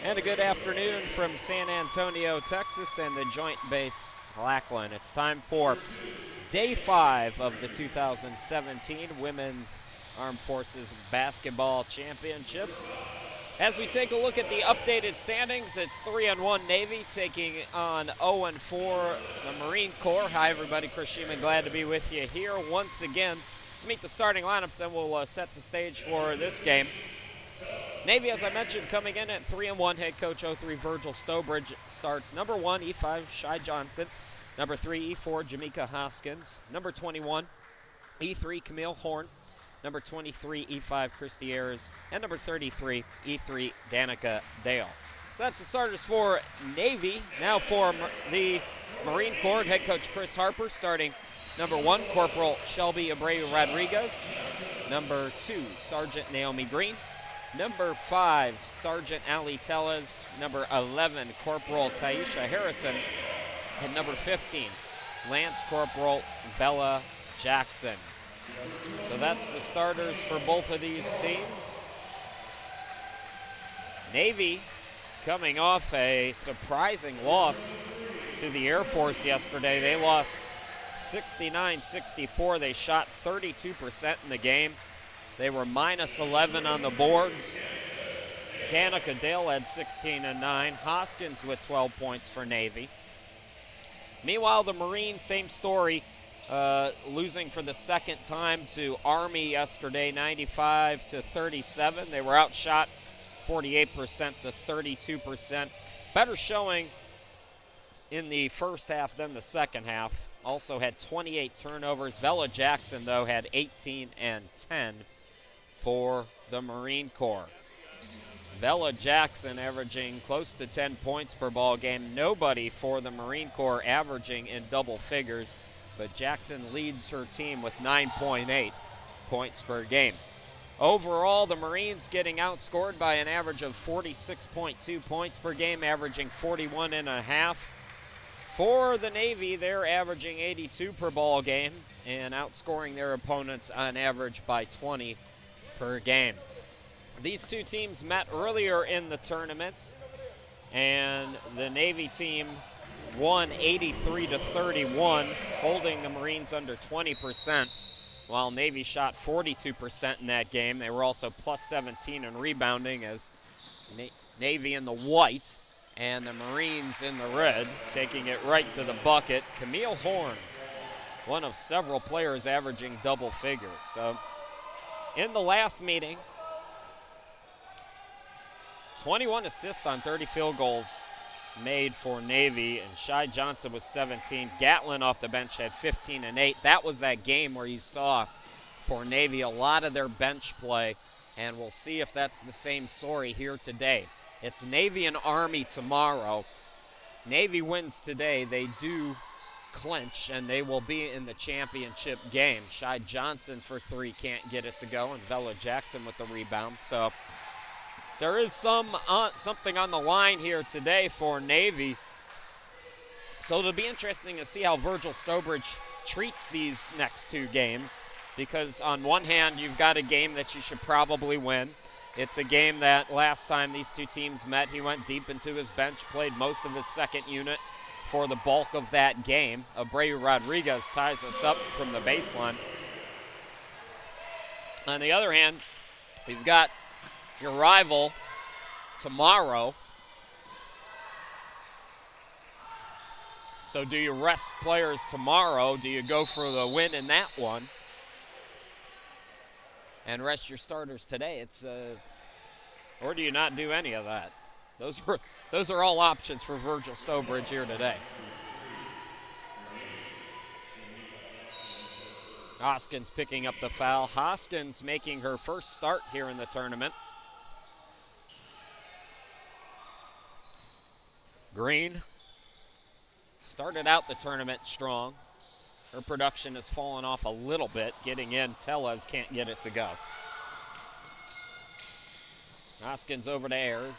And a good afternoon from San Antonio, Texas, and the Joint Base Lackland. It's time for Day 5 of the 2017 Women's Armed Forces Basketball Championships. As we take a look at the updated standings, it's 3-1 Navy taking on 0-4 the Marine Corps. Hi everybody, Chris Sheeman, glad to be with you here once again to meet the starting lineups, and we'll set the stage for this game. Navy, as I mentioned, coming in at 3-1, head coach 03 Virgil Stobridge starts. Number 1, E5, Shai Johnson. Number 3, E4, Jamaica Hoskins. Number 21, E3, Camille Horn. Number 23, E5, Christy Ayers. And number 33, E3, Danica Dale. So that's the starters for Navy. Now for the Marine Corps, head coach Chris Harper starting. Number 1, Corporal Shelby Abreu Rodriguez. Number 2, Sergeant Naomi Green. Number 5, Sergeant Ali Tellez. Number 11, Corporal Taisha Harrison. And number 15, Lance Corporal Bella Jackson. So that's the starters for both of these teams. Navy coming off a surprising loss to the Air Force yesterday. They lost 69-64. They shot 32% in the game. They were minus 11 on the boards. Danica Dale had 16 and 9. Hoskins with 12 points for Navy. Meanwhile, the Marines, same story, losing for the second time to Army yesterday, 95-37. They were outshot 48% to 32%. Better showing in the first half than the second half. Also had 28 turnovers. Vella Jackson, though, had 18 and 10 for the Marine Corps. Vella Jackson averaging close to 10 points per ball game. Nobody for the Marine Corps averaging in double figures, but Jackson leads her team with 9.8 points per game. Overall, the Marines getting outscored by an average of 46.2 points per game, averaging 41.5. For the Navy, they're averaging 82 per ball game and outscoring their opponents on average by 20 per game. These two teams met earlier in the tournament, and the Navy team won 83-31, holding the Marines under 20%, while Navy shot 42% in that game. They were also plus 17 in rebounding, as Navy in the white and the Marines in the red, taking it right to the bucket. Camille Horn, one of several players averaging double figures. So in the last meeting, 21 assists on 30 field goals made for Navy, and Shai Johnson was 17. Gatlin off the bench had 15 and 8. That was that game where you saw for Navy a lot of their bench play, and we'll see if that's the same story here today. It's Navy and Army tomorrow. Navy wins today, they do clinch, and they will be in the championship game. Shai Johnson for 3 can't get it to go, and Vella Jackson with the rebound. So there is something on the line here today for Navy. So it'll be interesting to see how Virgil Stobridge treats these next two games, because on one hand, you've got a game that you should probably win. It's a game that last time these two teams met, he went deep into his bench, played most of his second unit for the bulk of that game. Abreu Rodriguez ties us up from the baseline. On the other hand, you've got your rival tomorrow. So do you rest players tomorrow? Do you go for the win in that one and rest your starters today? Or do you not do any of that? Those are all options for Virgil Stobridge here today. Hoskins picking up the foul. Hoskins making her first start here in the tournament. Green started out the tournament strong. Her production has fallen off a little bit. Getting in, Tellez can't get it to go. Hoskins over to Ayers.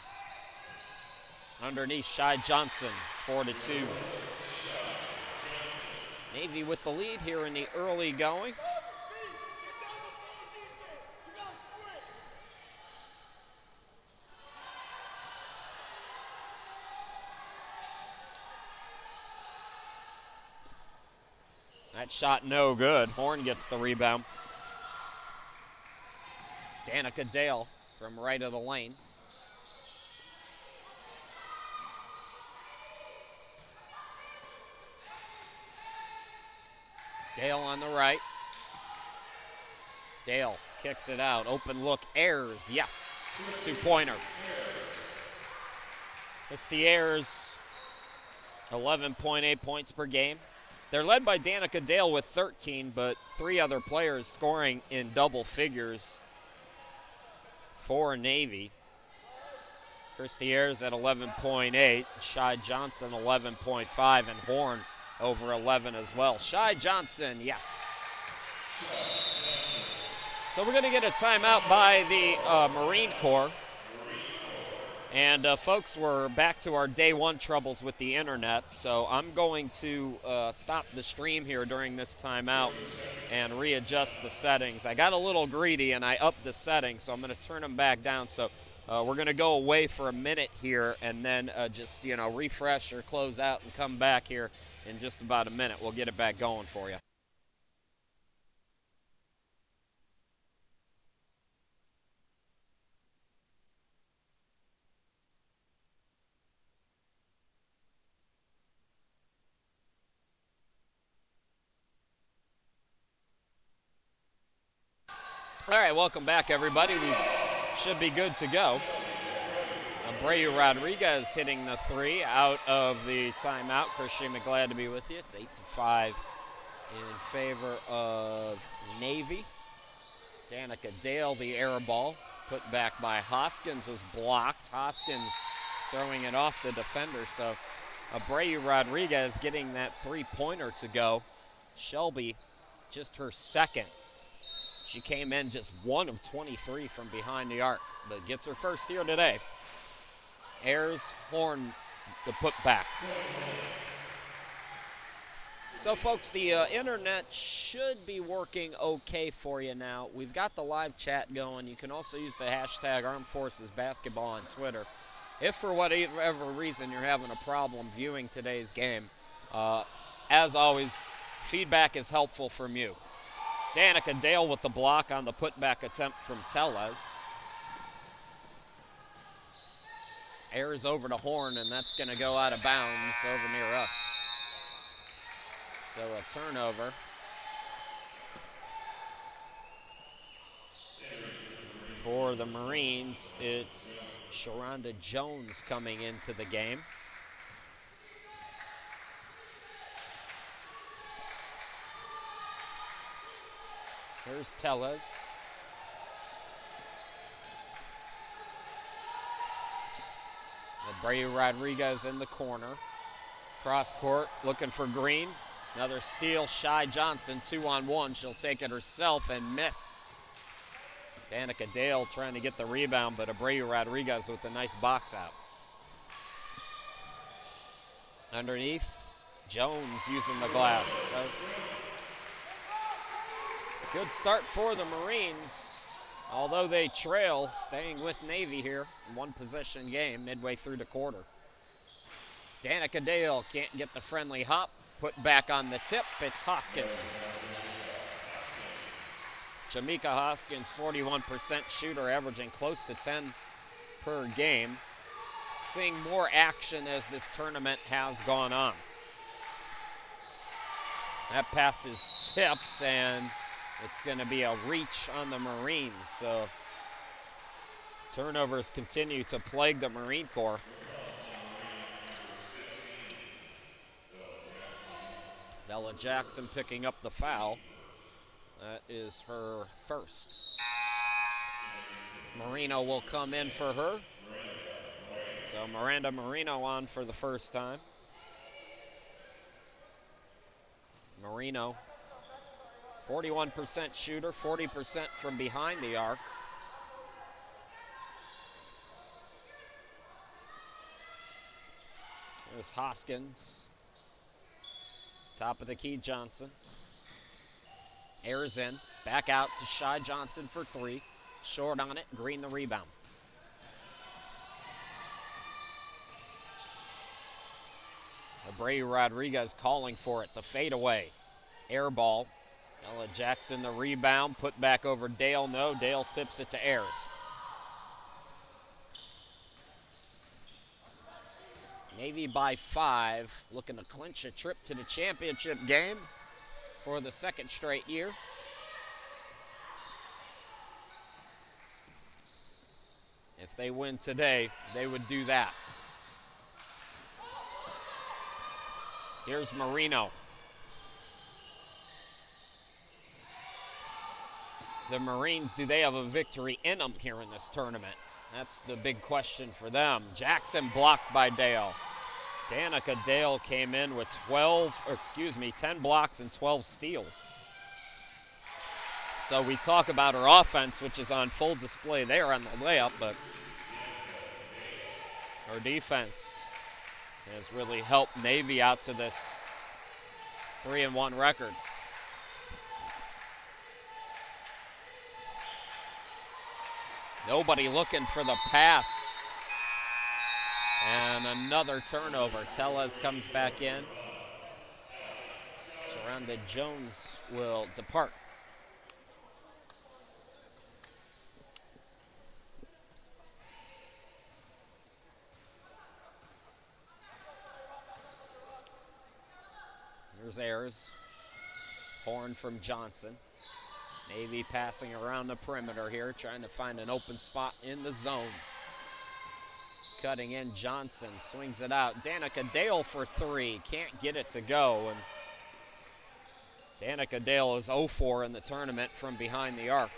Underneath, Shai Johnson, 4-2. Navy with the lead here in the early going. That shot no good. Horn gets the rebound. Danica Dale from right of the lane. Dale on the right. Dale kicks it out. Open look. Ayers. Yes. 2-pointer. It's the Ayers. 11.8 points per game. They're led by Danica Dale with 13, but 3 other players scoring in double figures for Navy. Christy Ayers at 11.8. Shy Johnson 11.5, and Horn over 11 as well. Shy Johnson, yes. So we're going to get a timeout by the Marine Corps. And folks, we're back to our day one troubles with the internet. So I'm going to stop the stream here during this timeout and readjust the settings. I got a little greedy and I upped the settings, so I'm going to turn them back down. So we're going to go away for a minute here and then just, refresh or close out and come back here in just about a minute. We'll get it back going for you. All right, welcome back, everybody. We should be good to go. Abreu Rodriguez hitting the 3 out of the timeout. Christian McGlad to be with you. It's 8-5 in favor of Navy. Danica Dale, the air ball, put back by Hoskins, was blocked. Hoskins throwing it off the defender. So Abreu Rodriguez getting that 3-pointer to go. Shelby, just her second. She came in just 1 of 23 from behind the arc, but gets her first here today. Ayers, Horn, the putback. So, folks, the internet should be working okay for you now. We've got the live chat going. You can also use the hashtag Armed Forces Basketball on Twitter. If for whatever reason you're having a problem viewing today's game, as always, feedback is helpful from you. Danica Dale with the block on the putback attempt from Tellez. Ayers over to Horn, and that's going to go out of bounds over near us. So a turnover. For the Marines, it's Sharonda Jones coming into the game. Here's Tellez. Abreu Rodriguez in the corner. Cross court, looking for Green. Another steal, Shy Johnson, 2-on-1. She'll take it herself and miss. Danica Dale trying to get the rebound, but Abreu Rodriguez with a nice box out. Underneath, Jones using the glass. Good start for the Marines, although they trail, staying with Navy here. One-possession game midway through the quarter. Danica Dale can't get the friendly hop. Put back on the tip, it's Hoskins. Jamaica Hoskins, 41% shooter, averaging close to 10 per game. Seeing more action as this tournament has gone on. That pass is tipped, and it's going to be a reach on the Marines. So turnovers continue to plague the Marine Corps. Bella Jackson picking up the foul. That is her first. Marino will come in for her. So Miranda Marino on for the first time. Marino, 41% shooter, 40% from behind the arc. There's Hoskins. Top of the key, Johnson. Ayers in, back out to Shy Johnson for 3. Short on it, Green the rebound. Abreu Rodriguez calling for it, the fadeaway. Air ball. Ella Jackson the rebound, put back over Dale. No, Dale tips it to Ayers. Navy by 5, looking to clinch a trip to the championship game for the second straight year. If they win today, they would do that. Here's Marino. The Marines, do they have a victory in them here in this tournament? That's the big question for them. Jackson blocked by Dale. Danica Dale came in with 10 blocks and 12 steals. So we talk about her offense, which is on full display there on the layup, but her defense has really helped Navy out to this 3-1 record. Nobody looking for the pass. And another turnover. Tellez comes back in. Sharonda Jones will depart. Here's Ayers. Horn from Johnson. Navy passing around the perimeter here, trying to find an open spot in the zone. Cutting in, Johnson swings it out. Danica Dale for 3, can't get it to go. And Danica Dale is 0-4 in the tournament from behind the arc.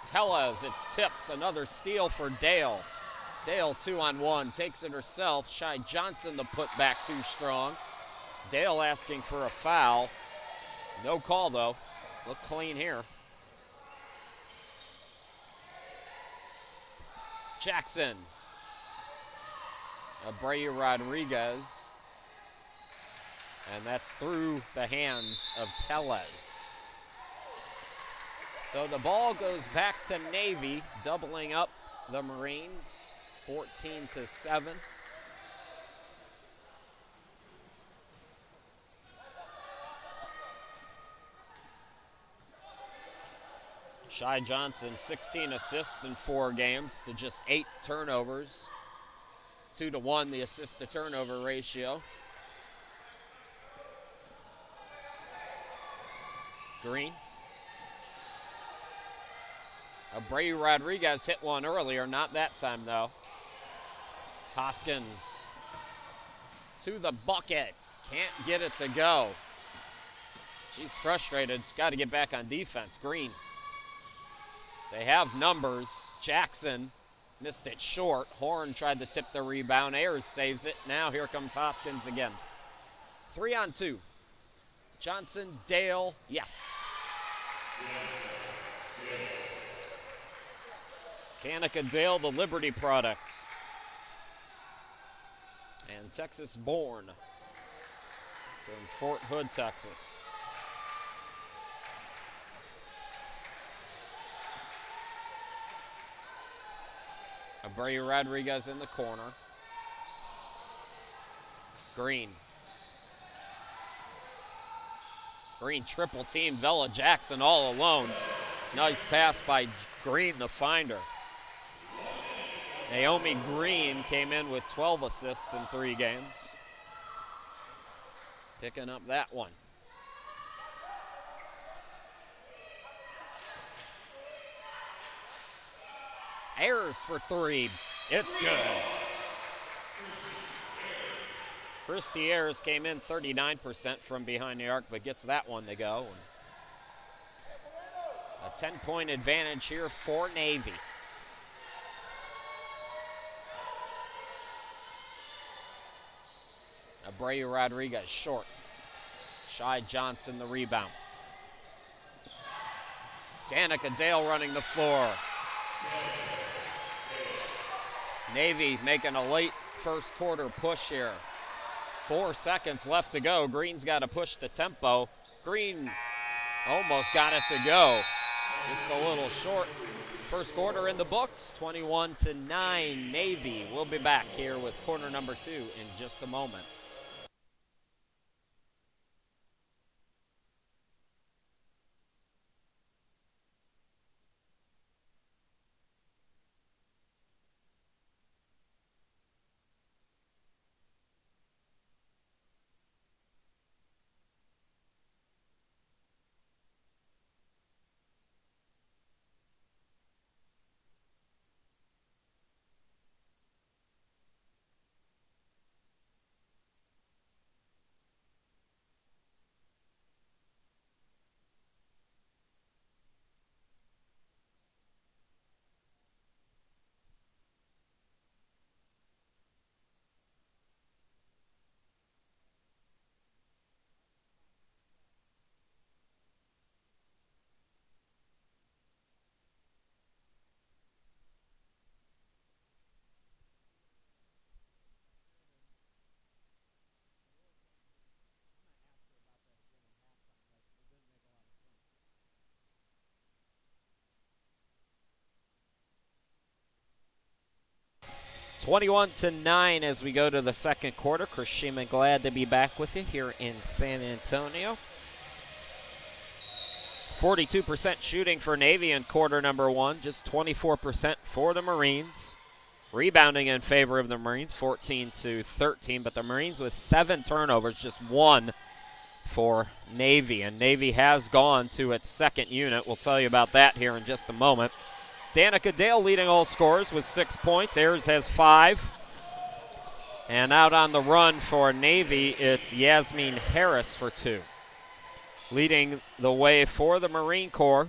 Tellez, it's tipped, another steal for Dale. Dale 2-on-1, takes it herself. Shy Johnson the putback too strong. Dale asking for a foul. No call though, look clean here. Jackson. Abreu Rodriguez. And that's through the hands of Tellez. So the ball goes back to Navy, doubling up the Marines, 14-7. Shy Johnson, 16 assists in 4 games to just 8 turnovers. 2-to-1 the assist to turnover ratio. Green. Abreu Rodriguez hit one earlier, not that time though. Hoskins to the bucket, can't get it to go. She's frustrated, she's got to get back on defense. Green. They have numbers. Jackson missed it short. Horn tried to tip the rebound. Ayers saves it. Now here comes Hoskins again. 3-on-2. Johnson, Dale, yes. Danica Dale, the Liberty product. And Texas born from Fort Hood, Texas. Abreu Rodriguez in the corner. Green. Green triple team Vella Jackson all alone. Nice pass by Green, the finder. Naomi Green came in with 12 assists in 3 games. Picking up that one. Ayers for 3. It's good. Christy Ayers came in 39% from behind the arc, but gets that one to go. A 10-point advantage here for Navy. Abreu Rodriguez short. Shy Johnson the rebound. Danica Dale running the floor. Navy making a late first quarter push here. 4 seconds left to go. Green's got to push the tempo. Green almost got it to go. Just a little short. First quarter in the books, 21-9 Navy. We'll be back here with quarter number 2 in just a moment. (21-9) as we go to the second quarter. Chris Sheeman, glad to be back with you here in San Antonio. 42% shooting for Navy in quarter number 1, just 24% for the Marines. Rebounding in favor of the Marines, 14-13, but the Marines with 7 turnovers, just 1 for Navy. And Navy has gone to its second unit. We'll tell you about that here in just a moment. Danica Dale leading all scorers with 6 points. Ayers has 5. And out on the run for Navy, it's Yasmin Harris for 2. Leading the way for the Marine Corps,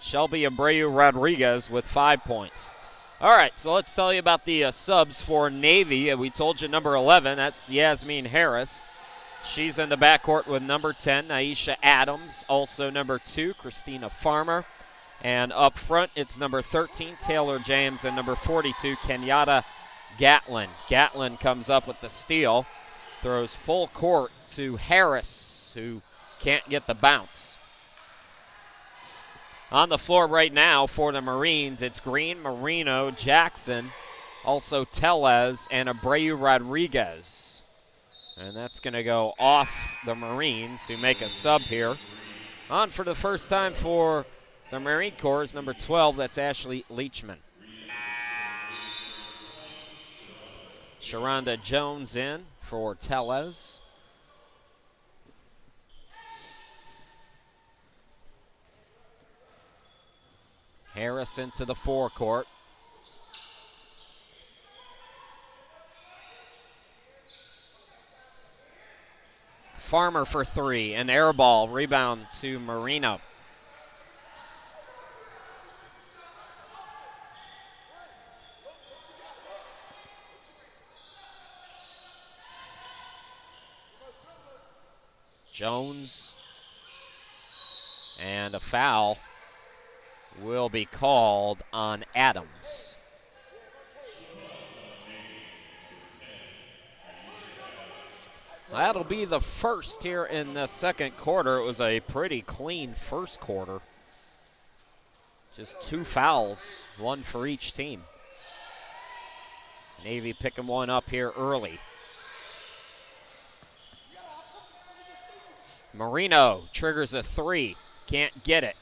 Shelby Abreu Rodriguez with 5 points. All right, so let's tell you about the subs for Navy. We told you number 11, that's Yasmin Harris. She's in the backcourt with number 10, Aisha Adams. Also number 2, Christina Farmer. And up front, it's number 13, Taylor James, and number 42, Kenyatta Gatlin. Gatlin comes up with the steal, throws full court to Harris, who can't get the bounce. On the floor right now for the Marines, it's Green, Marino, Jackson, also Tellez, and Abreu Rodriguez. And that's going to go off the Marines, who make a sub here. On for the first time for the Marine Corps is number 12, that's Ashley Leachman. Sharonda Jones in for Tellez. Harris into the forecourt. Farmer for 3, an air ball, rebound to Marino. Jones, and a foul will be called on Adams. That'll be the first here in the second quarter. It was a pretty clean first quarter. Just 2 fouls, 1 for each team. Navy picking one up here early. Marino triggers a 3, can't get it.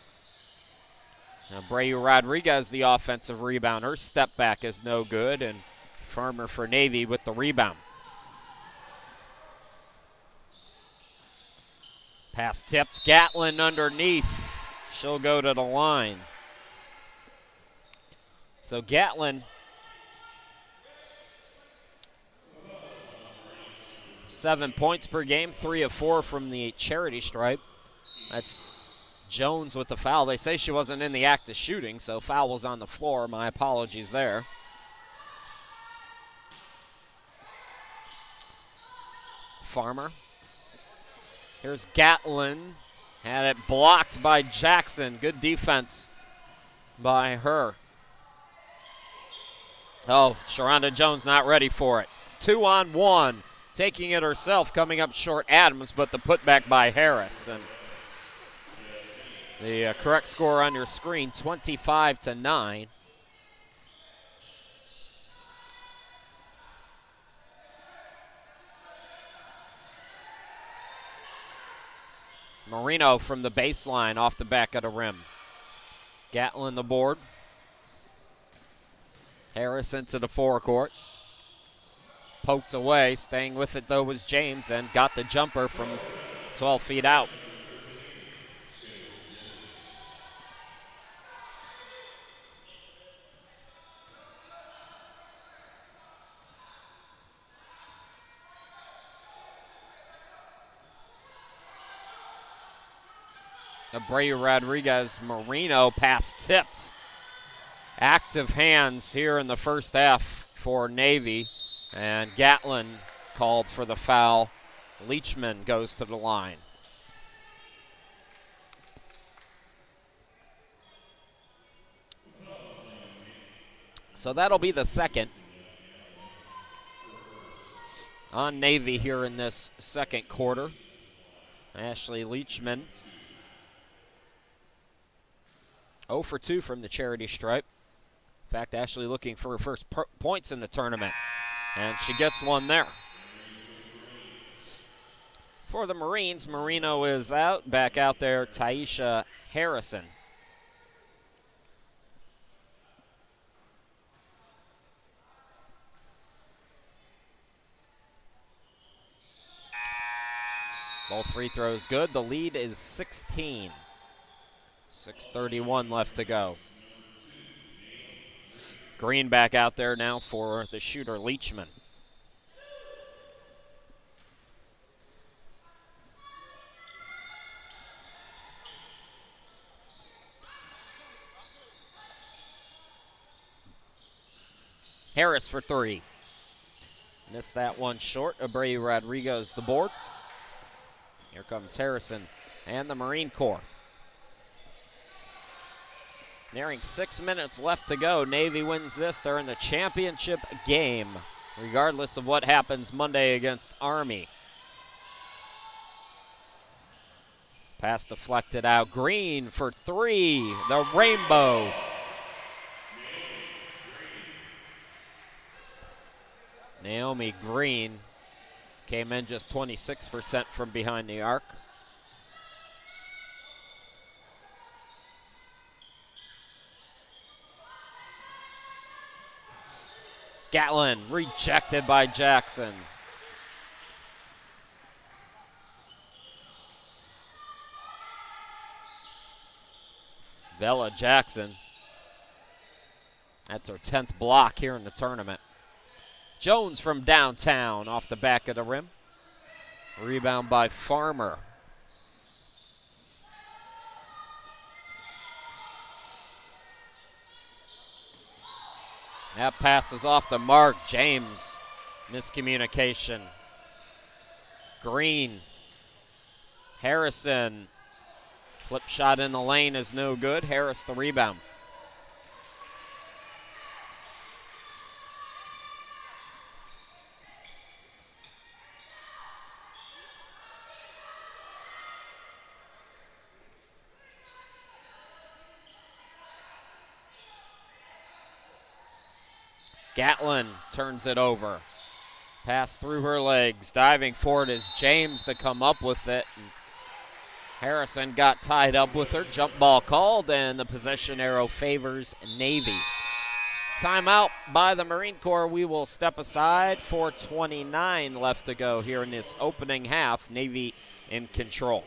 Abreu Rodriguez, the offensive rebound. Her step back is no good, and Farmer for Navy with the rebound. Pass tipped, Gatlin underneath. She'll go to the line. So Gatlin, 7 points per game, 3 of 4 from the charity stripe. That's Jones with the foul. They say she wasn't in the act of shooting, so foul was on the floor. My apologies there. Farmer. Here's Gatlin. Had it blocked by Jackson. Good defense by her. Oh, Sharonda Jones not ready for it. 2-on-1. Taking it herself, coming up short Adams, but the putback by Harris. And The correct score on your screen, 25-9. Marino from the baseline off the back of the rim. Gatlin the board. Harris into the forecourt. Poked away, staying with it though was James, and got the jumper from 12 feet out. Abreu Rodriguez, Marino pass tipped. Active hands here in the first half for Navy, and Gatlin called for the foul. Leachman goes to the line. So that'll be the second on Navy here in this second quarter. Ashley Leachman 0 for 2 from the charity stripe. In fact, Ashley looking for her first points in the tournament, and she gets one there. For the Marines, Marino is out. Back out there, Taisha Harrison. Both free throws good. The lead is 16. 6:31 left to go. Green back out there now for the shooter Leachman. Harris for three. Missed that one short. Abreu Rodriguez the board. Here comes Harrison and the Marine Corps. Nearing 6 minutes left to go. Navy wins this. They're in the championship game, regardless of what happens Monday against Army. Pass deflected out. Green for three. The rainbow. Naomi Green came in just 26% from behind the arc. Gatlin rejected by Jackson. Vela Jackson. That's her 10th block here in the tournament. Jones from downtown off the back of the rim. Rebound by Farmer. That pass is off the mark. James, miscommunication. Green. Harrison. Flip shot in the lane is no good. Harris the rebound. Gatlin turns it over. Pass through her legs. Diving forward is James to come up with it. And Harrison got tied up with her. Jump ball called, and the possession arrow favors Navy. Timeout by the Marine Corps. We will step aside. 4:29 left to go here in this opening half. Navy in control.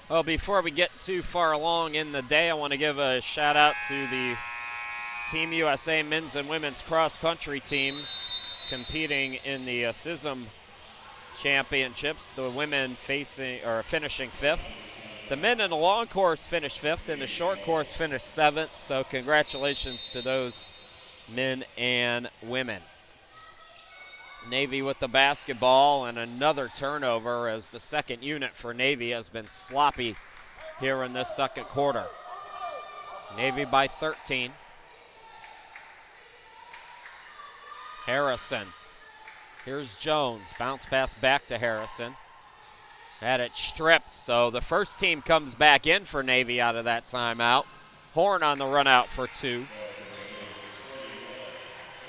Well, before we get too far along in the day, I want to give a shout out to the Team USA men's and women's cross country teams competing in the SISM championships. The women finishing 5th. The men in the long course finished 5th, and the short course finished 7th. So congratulations to those men and women. Navy with the basketball and another turnover as the second unit for Navy has been sloppy here in this second quarter. Navy by 13. Harrison. Here's Jones. Bounce pass back to Harrison. Had it stripped, so the first team comes back in for Navy out of that timeout. Horn on the run out for 2.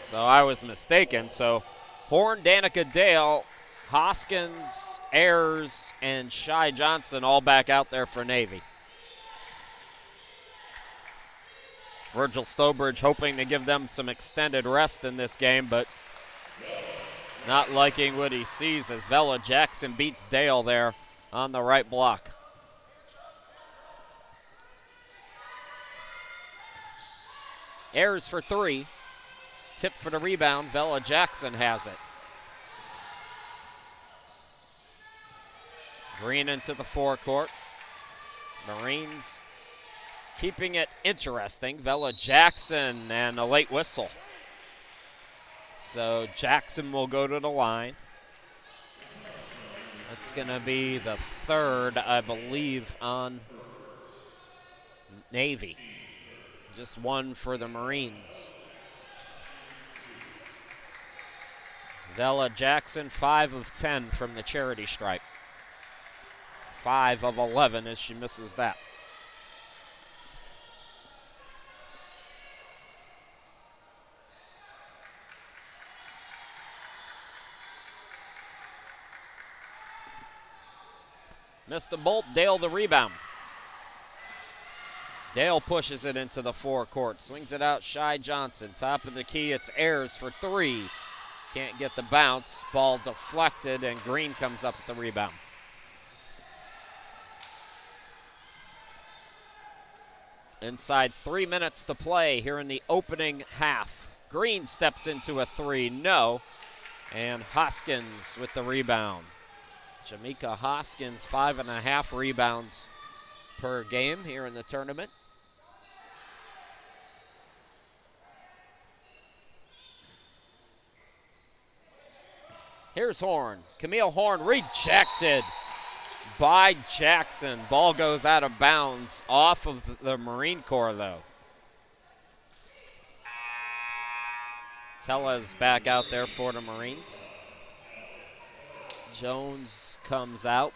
So I was mistaken. So Horn, Danica Dale, Hoskins, Ayers, and Shy Johnson all back out there for Navy. Virgil Stobridge hoping to give them some extended rest in this game, but not liking what he sees as Vella Jackson beats Dale there on the right block. Ayers for 3. Tip for the rebound. Vella Jackson has it. Green into the forecourt. Marines keeping it interesting. Vella Jackson and a late whistle. So Jackson will go to the line. That's going to be the 3rd, I believe, on Navy. Just 1 for the Marines. Vella Jackson, 5 of 10 from the charity stripe. 5 of 11 as she misses that. Missed the bolt, Dale the rebound. Dale pushes it into the forecourt, swings it out, Shy Johnson. Top of the key, it's Ayers for 3. Can't get the bounce, ball deflected, and Green comes up with the rebound. Inside 3 minutes to play here in the opening half. Green steps into a 3, no. And Hoskins with the rebound. Jamaica Hoskins, 5.5 rebounds per game here in the tournament. Here's Horn. Camille Horn rejected by Jackson. Ball goes out of bounds off of the Marine Corps, though. Tella's back out there for the Marines. Jones comes out.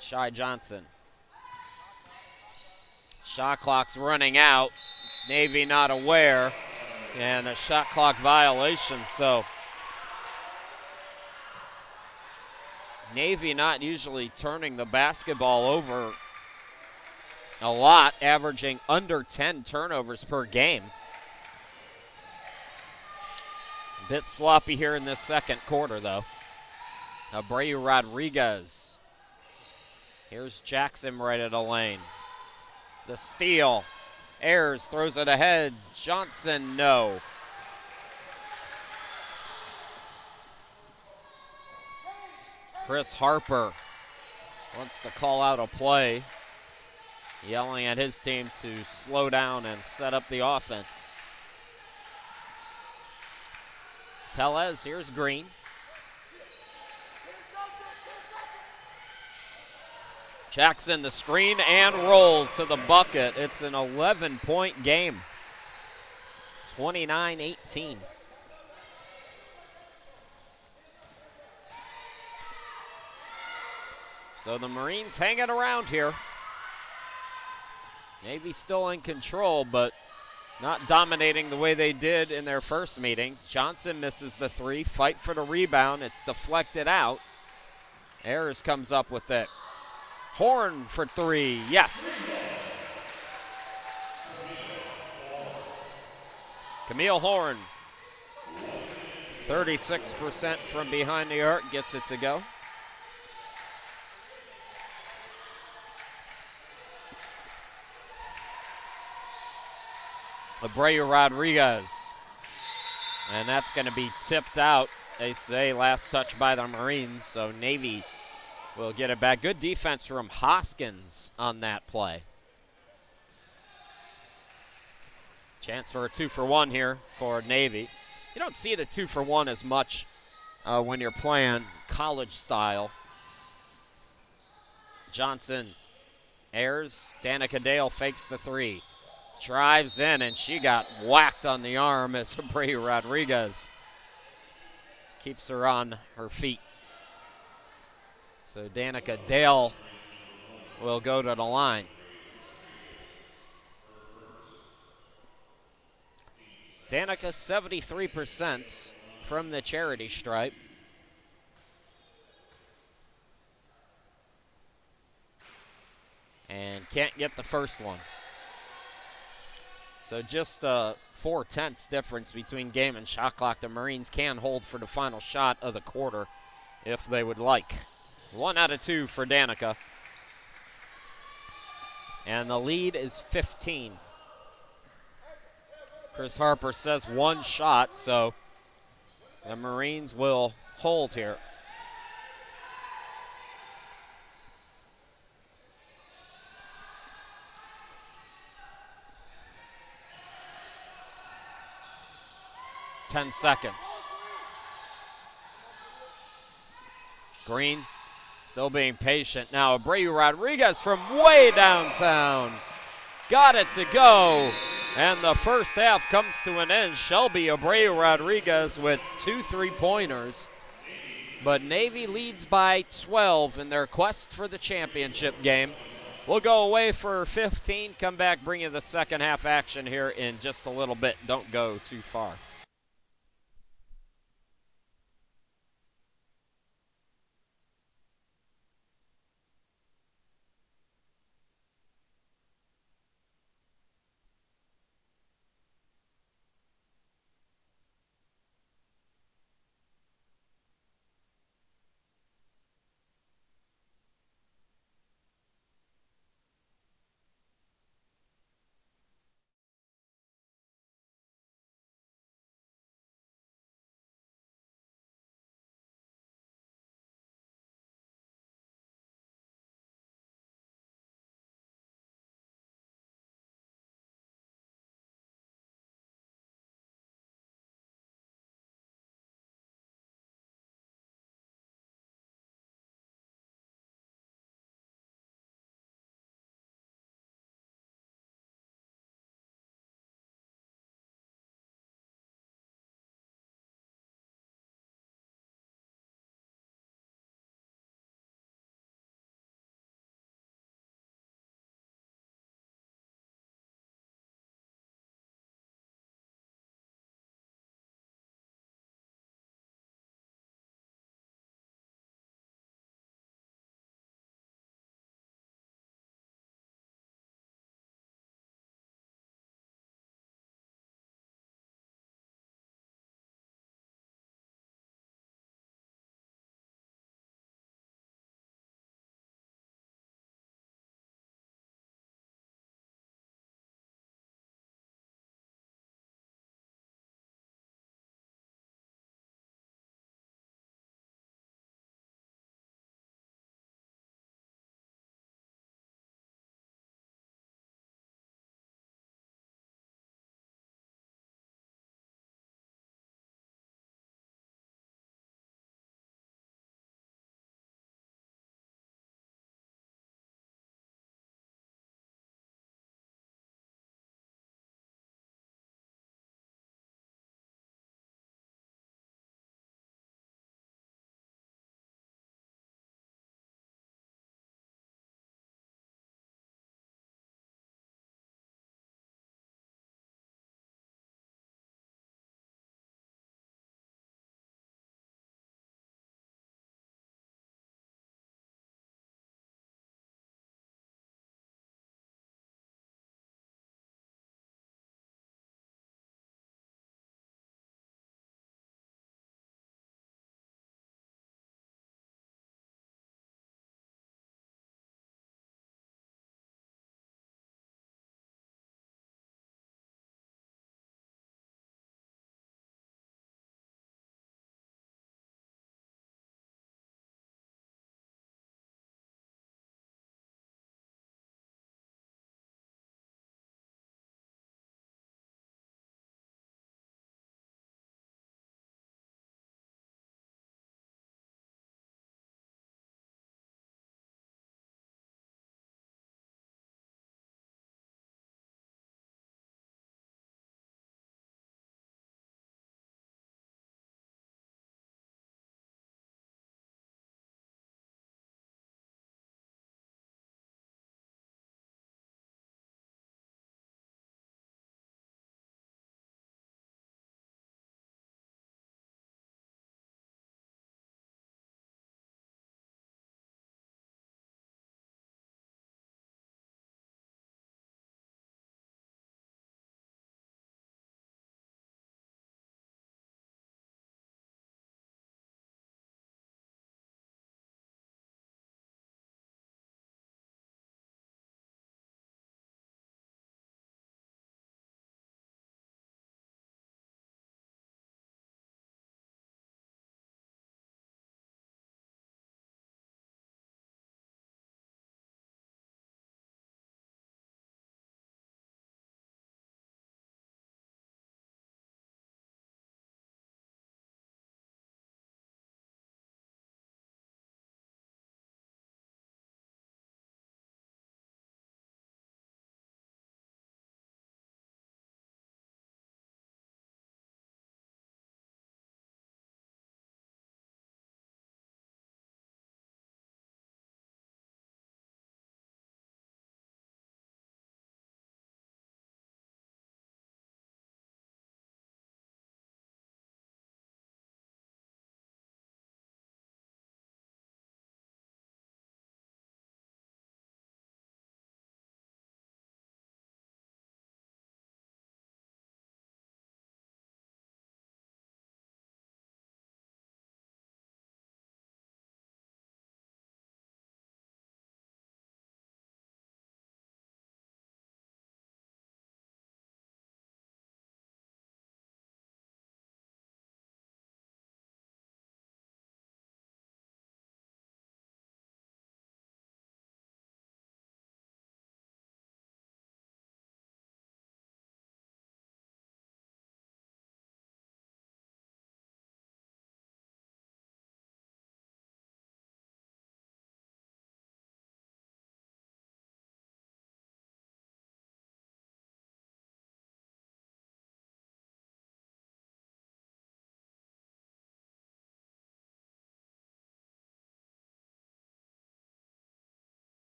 Shy Johnson. Shot clock's running out. Navy not aware. And a shot clock violation, so Navy not usually turning the basketball over a lot, averaging under 10 turnovers per game. A bit sloppy here in this second quarter, though. Abreu Rodriguez. Here's Jackson right at the lane. The steal. Ayers throws it ahead. Johnson, no. Chris Harper wants to call out a play, yelling at his team to slow down and set up the offense. Tellez, here's Green. Jackson the screen and roll to the bucket. It's an 11-point game, 29-18. So the Marines hanging around here. Navy still in control, but not dominating the way they did in their first meeting. Johnson misses the 3, fight for the rebound. It's deflected out. Ayers comes up with it. Horn for 3, yes. Camille Horn, 36% from behind the arc, gets it to go. Abreu Rodriguez. And that's going to be tipped out. They say last touch by the Marines, so Navy will get it back. Good defense from Hoskins on that play. Chance for a 2-for-1 here for Navy. You don't see the 2-for-1 as much when you're playing college style. Johnson airs. Danica Dale fakes the 3. Drives in, and she got whacked on the arm as Abreu Rodriguez keeps her on her feet. So Danica Dale will go to the line. Danica 73% from the charity stripe. And can't get the first one. So just 4/10 difference between game and shot clock. The Marines can hold for the final shot of the quarter if they would like. 1 out of 2 for Danica. And the lead is 15. Chris Harper says 1 shot, so the Marines will hold here. Ten seconds. Green still being patient. Now Abreu Rodriguez from way downtown. Got it to go. And the first half comes to an end. Shelby Abreu Rodriguez with 2 3-pointers. But Navy leads by 12 in their quest for the championship game. We'll go away for 15, come back, bring you the second half action here in just a little bit. Don't go too far.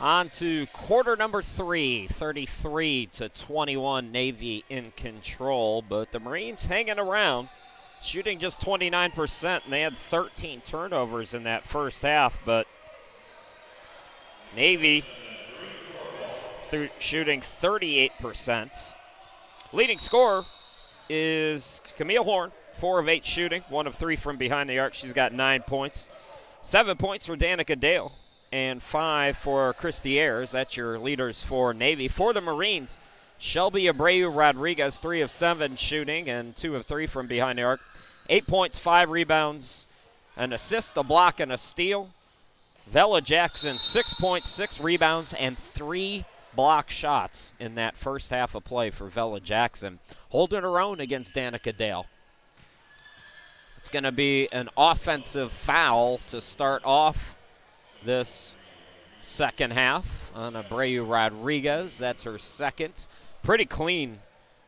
On to quarter number 3, 33-21, Navy in control, but the Marines hanging around, shooting just 29%, and they had 13 turnovers in that first half, but Navy shooting 38%. Leading scorer is Camille Horn, 4 of 8 shooting, 1 of 3 from behind the arc. She's got 9 points. 7 points for Danica Dale, and 5 for Christy Ayers. That's your leaders for Navy. For the Marines, Shelby Abreu Rodriguez, 3 of 7 shooting and 2 of 3 from behind the arc. 8 points, 5 rebounds, an assist, a block, and a steal. Vella Jackson, 6 points, 6 rebounds, and 3 block shots in that first half of play for Vella Jackson. Holding her own against Danica Dale. It's going to be an offensive foul to start off this second half on Abreu Rodriguez. That's her second. Pretty clean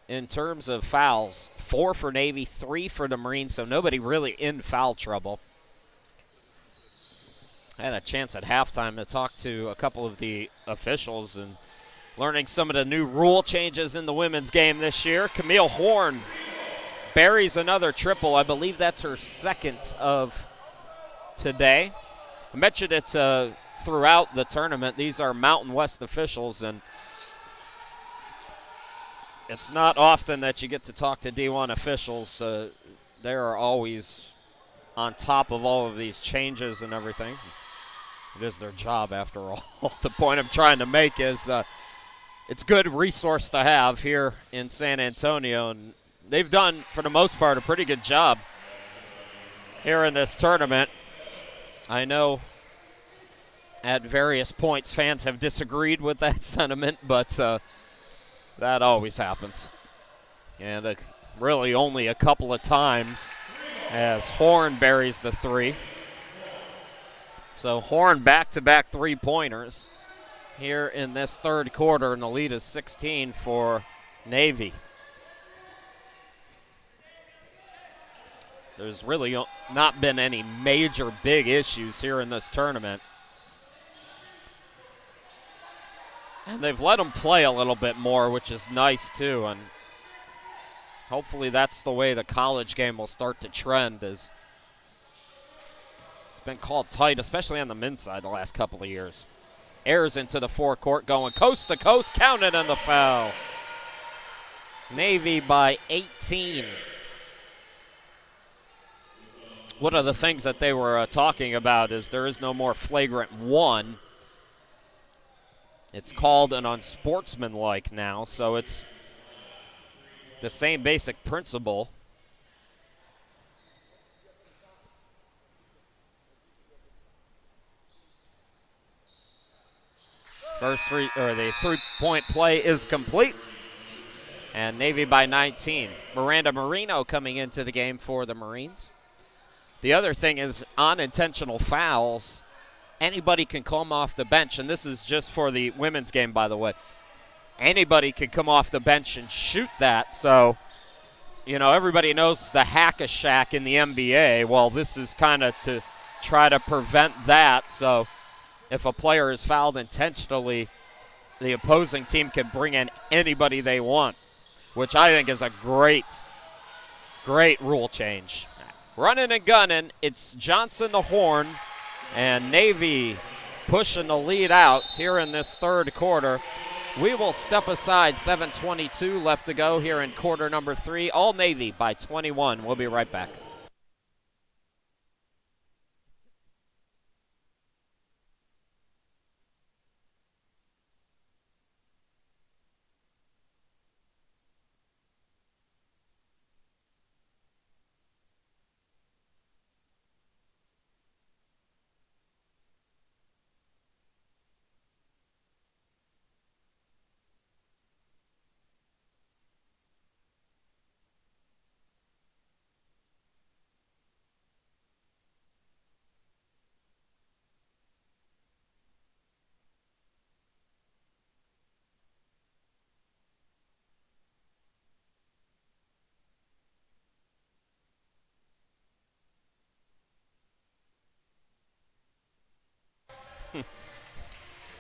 in terms of fouls. 4 for Navy, 3 for the Marines, so nobody really in foul trouble. I had a chance at halftime to talk to a couple of the officials and learning some of the new rule changes in the women's game this year. Camille Horn buries another triple. I believe that's her second of today. I mentioned it throughout the tournament. These are Mountain West officials, and it's not often that you get to talk to D1 officials. They are always on top of all of these changes and everything. It is their job, after all. The point I'm trying to make is it's a good resource to have here in San Antonio, and they've done, for the most part, a pretty good job here in this tournament. I know at various points fans have disagreed with that sentiment, but that always happens. And really only a couple of times as Horn buries the 3. So Horn back-to-back 3-pointers here in this third quarter, and the lead is 16 for Navy. There's really not been any major big issues here in this tournament. And they've let them play a little bit more, which is nice too. And hopefully that's the way the college game will start to trend. As it's been called tight, especially on the men's side the last couple of years. Ayers into the forecourt, going coast to coast, counted on the foul. Navy by 18. One of the things that they were talking about is there is no more flagrant 1. It's called an unsportsmanlike now, so it's the same basic principle. The 3-point play is complete, and Navy by 19. Miranda Marino coming into the game for the Marines. The other thing is unintentional fouls. Anybody can come off the bench, and this is just for the women's game, by the way. Anybody can come off the bench and shoot that. So, you know, everybody knows the hack-a-shack in the NBA. Well, this is kind of to try to prevent that. So if a player is fouled intentionally, the opposing team can bring in anybody they want, which I think is a great rule change. Running and gunning, it's Johnson the Horn, and Navy pushing the lead out here in this third quarter. We will step aside. 7:22 left to go here in quarter number 3. All Navy by 21. We'll be right back.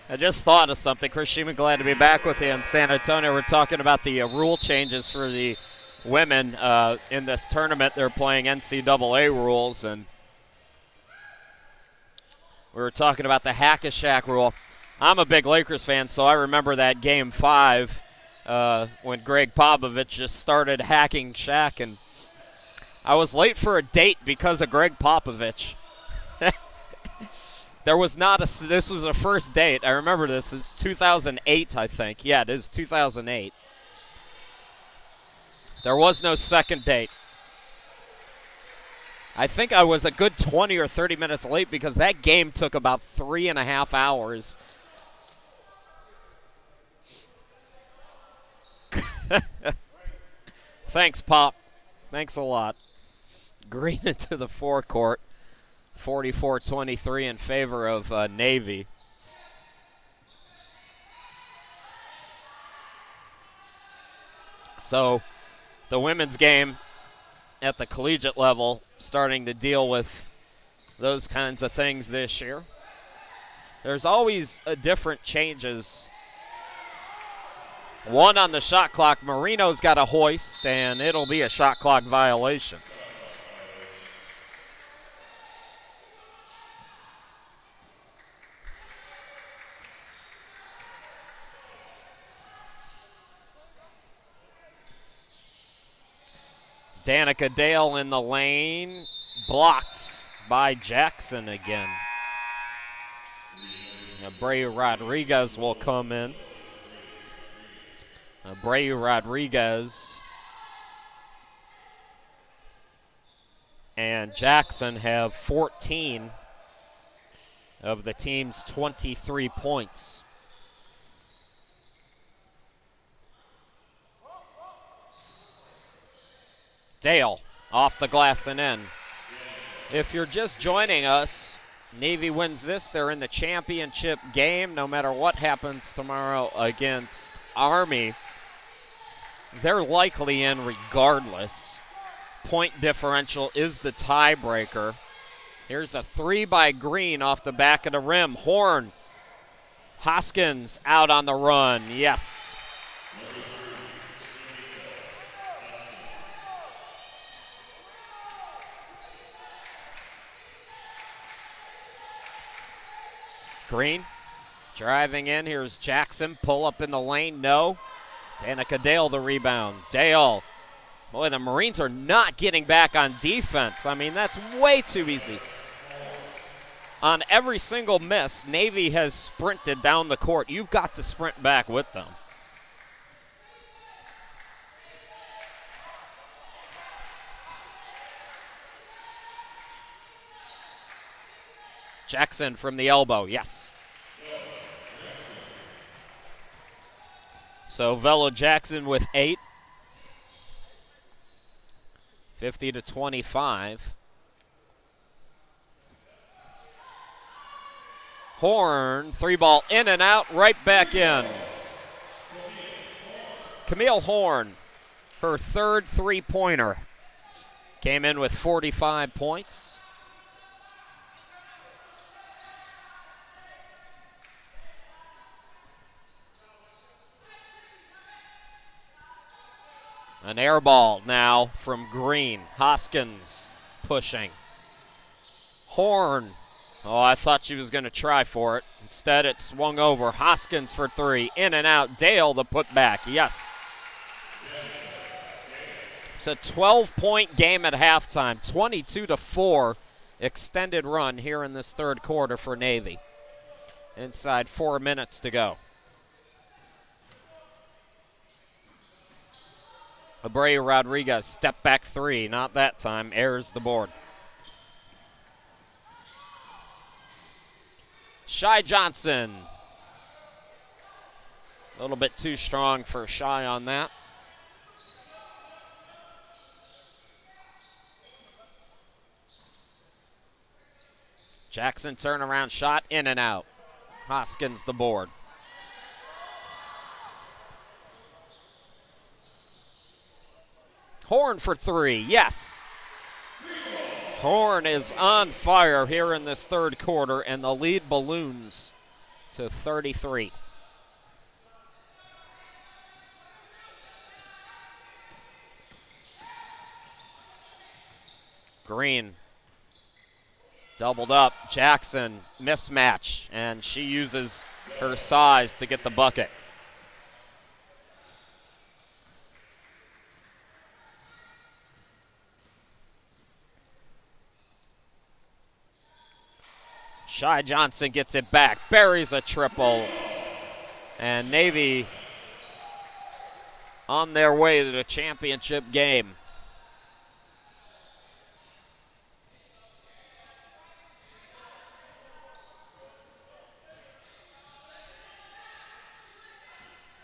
I just thought of something. Chris Sheeman, glad to be back with you in San Antonio. We're talking about the rule changes for the women in this tournament. They're playing NCAA rules, and we were talking about the hack-a-shack rule. I'm a big Lakers fan, so I remember that Game 5 when Greg Popovich just started hacking Shaq, and I was late for a date because of Greg Popovich. There was not a, this was a first date. I remember this. It's 2008, I think. Yeah, it is 2008. There was no second date. I think I was a good 20 or 30 minutes late because that game took about 3.5 hours. Thanks, Pop. Thanks a lot. Green into the forecourt. 44-23 in favor of Navy. So the women's game at the collegiate level starting to deal with those kinds of things this year. There's always different changes. One on the shot clock. Marino's got a hoist, and it'll be a shot clock violation. Danica Dale in the lane, blocked by Jackson again. Abreu Rodriguez will come in. Abreu Rodriguez and Jackson have 14 of the team's 23 points. Dale off the glass and in. If you're just joining us, Navy wins this. They're in the championship game. No matter what happens tomorrow against Army, they're likely in regardless. Point differential is the tiebreaker. Here's a three by Green off the back of the rim. Horn. Hoskins out on the run. Yes. Green driving in. Here's Jackson. Pull up in the lane. No. Danica Dale the rebound. Dale. Boy, the Marines are not getting back on defense. I mean, that's way too easy. On every single miss, Navy has sprinted down the court. You've got to sprint back with them. Jackson from the elbow, yes. So Velo Jackson with 8. 50-25. Horn, three ball in and out, right back in. Camille Horn, her third three-pointer, came in with 45 points. An air ball now from Green. Hoskins pushing. Horn. Oh, I thought she was going to try for it. Instead, it swung over. Hoskins for three. In and out. Dale the putback. Yes. It's a 12-point game at halftime. 22-4 extended run here in this third quarter for Navy. Inside 4 minutes to go. Abreu Rodriguez, step back three, not that time, airs the board. Shy Johnson. A little bit too strong for Shy on that. Jackson turnaround shot, in and out. Hoskins the board. Horn for three, yes. Horn is on fire here in this third quarter, and the lead balloons to 33. Green doubled up. Jackson mismatch, and she uses her size to get the bucket. Shy Johnson gets it back, buries a triple, and Navy on their way to the championship game.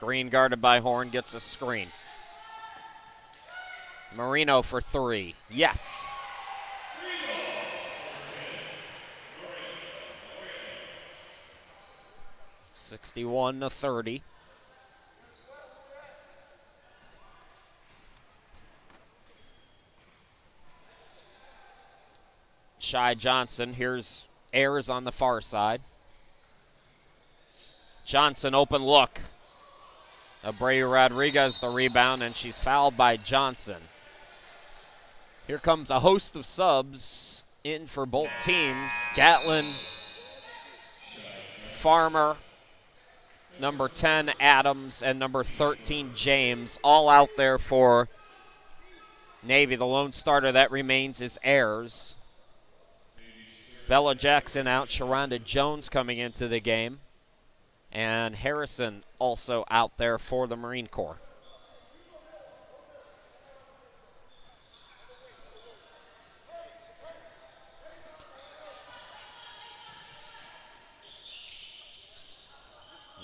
Green guarded by Horn gets a screen. Marino for three. Yes. (61-30). Shy Johnson. Here's Ayers on the far side. Johnson open look. Abreu Rodriguez the rebound, and she's fouled by Johnson. Here comes a host of subs in for both teams. Gatlin, Farmer, number 10 Adams, and number 13 James, all out there for Navy. The lone starter that remains is Ayers. Bella Jackson out, Sharonda Jones coming into the game, and Harrison also out there for the Marine Corps.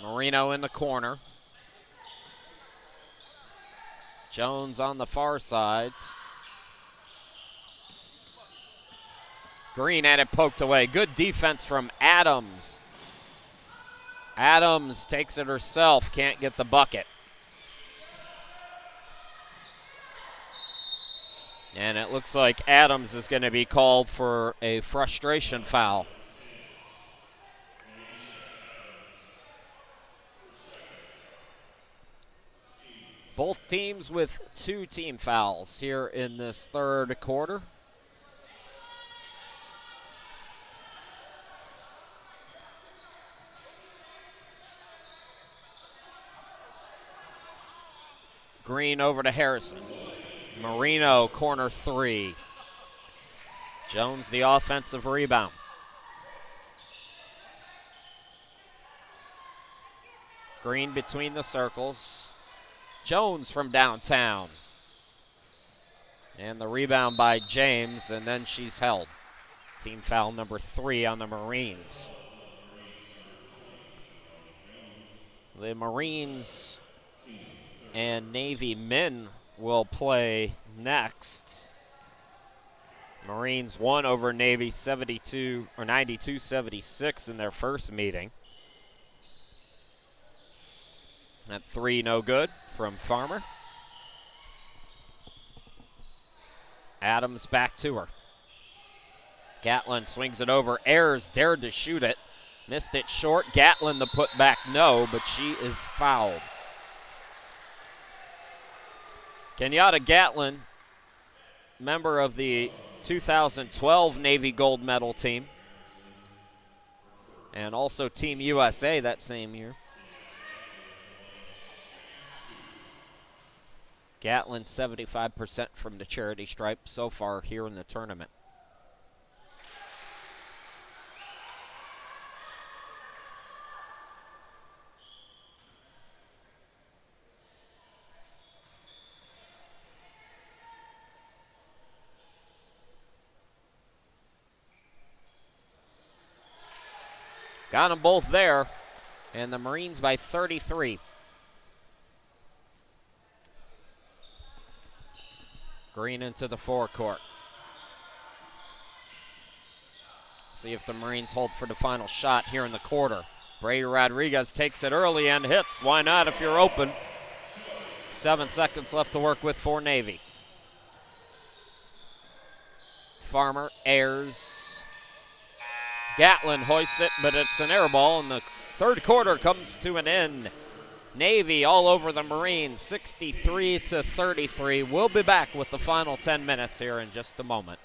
Marino in the corner. Jones on the far side. Green had it poked away. Good defense from Adams. Adams takes it herself, can't get the bucket. And it looks like Adams is going to be called for a frustration foul. Both teams with 2 team fouls here in this third quarter. Green over to Harrison. Marino, corner 3. Jones, the offensive rebound. Green between the circles. Jones from downtown. And the rebound by James, and then she's held. Team foul number 3 on the Marines. The Marines and Navy men will play next. Marines won over Navy 92-76 in their first meeting. That 3 no good from Farmer. Adams back to her. Gatlin swings it over. Ayers dared to shoot it. Missed it short. Gatlin the putback no, but she is fouled. Kenyatta Gatlin, member of the 2012 Navy gold medal team, and also Team USA that same year. Gatlin 75% from the charity stripe so far here in the tournament. Got them both there, and the Marines by 33. Green into the forecourt. See if the Marines hold for the final shot here in the quarter. Bray Rodriguez takes it early and hits. Why not if you're open? 7 seconds left to work with for Navy. Farmer, Ayers. Gatlin hoists it, but it's an air ball, and the Third quarter comes to an end. Navy all over the Marines, 63-33. We'll be back with the final 10 minutes here in just a moment.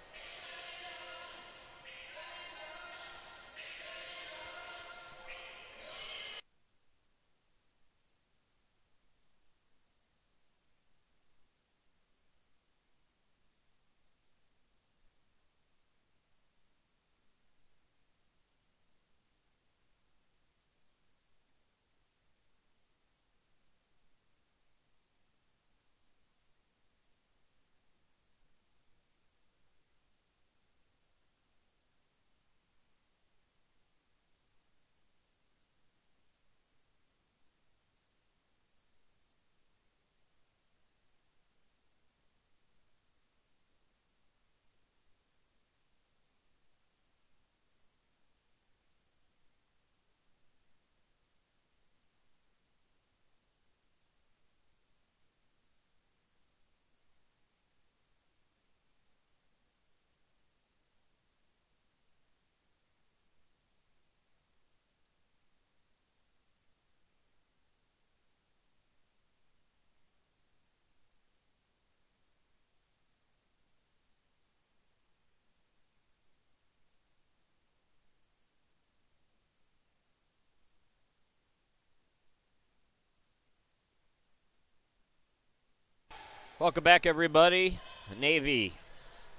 Welcome back, everybody. Navy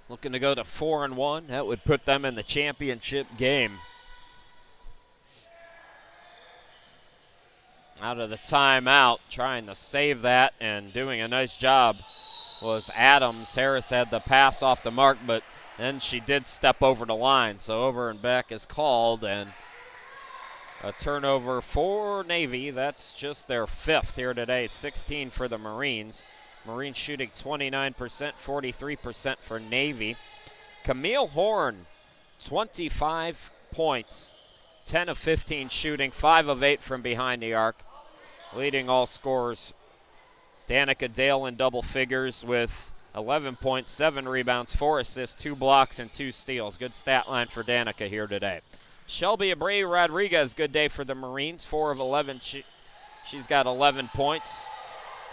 looking to go to 4-1. That would put them in the championship game. Out of the timeout, trying to save that and doing a nice job was Adams. Harris had the pass off the mark, but then she did step over the line. So over and back is called, and a turnover for Navy. That's just their 5th here today, 16 for the Marines. Marines shooting 29%, 43% for Navy. Camille Horn, 25 points, 10 of 15 shooting, 5 of 8 from behind the arc, leading all scorers. Danica Dale in double figures with 11 points, 7 rebounds, 4 assists, 2 blocks, and 2 steals. Good stat line for Danica here today. Shelby Abreu Rodriguez, good day for the Marines, 4 of 11. She's got 11 points,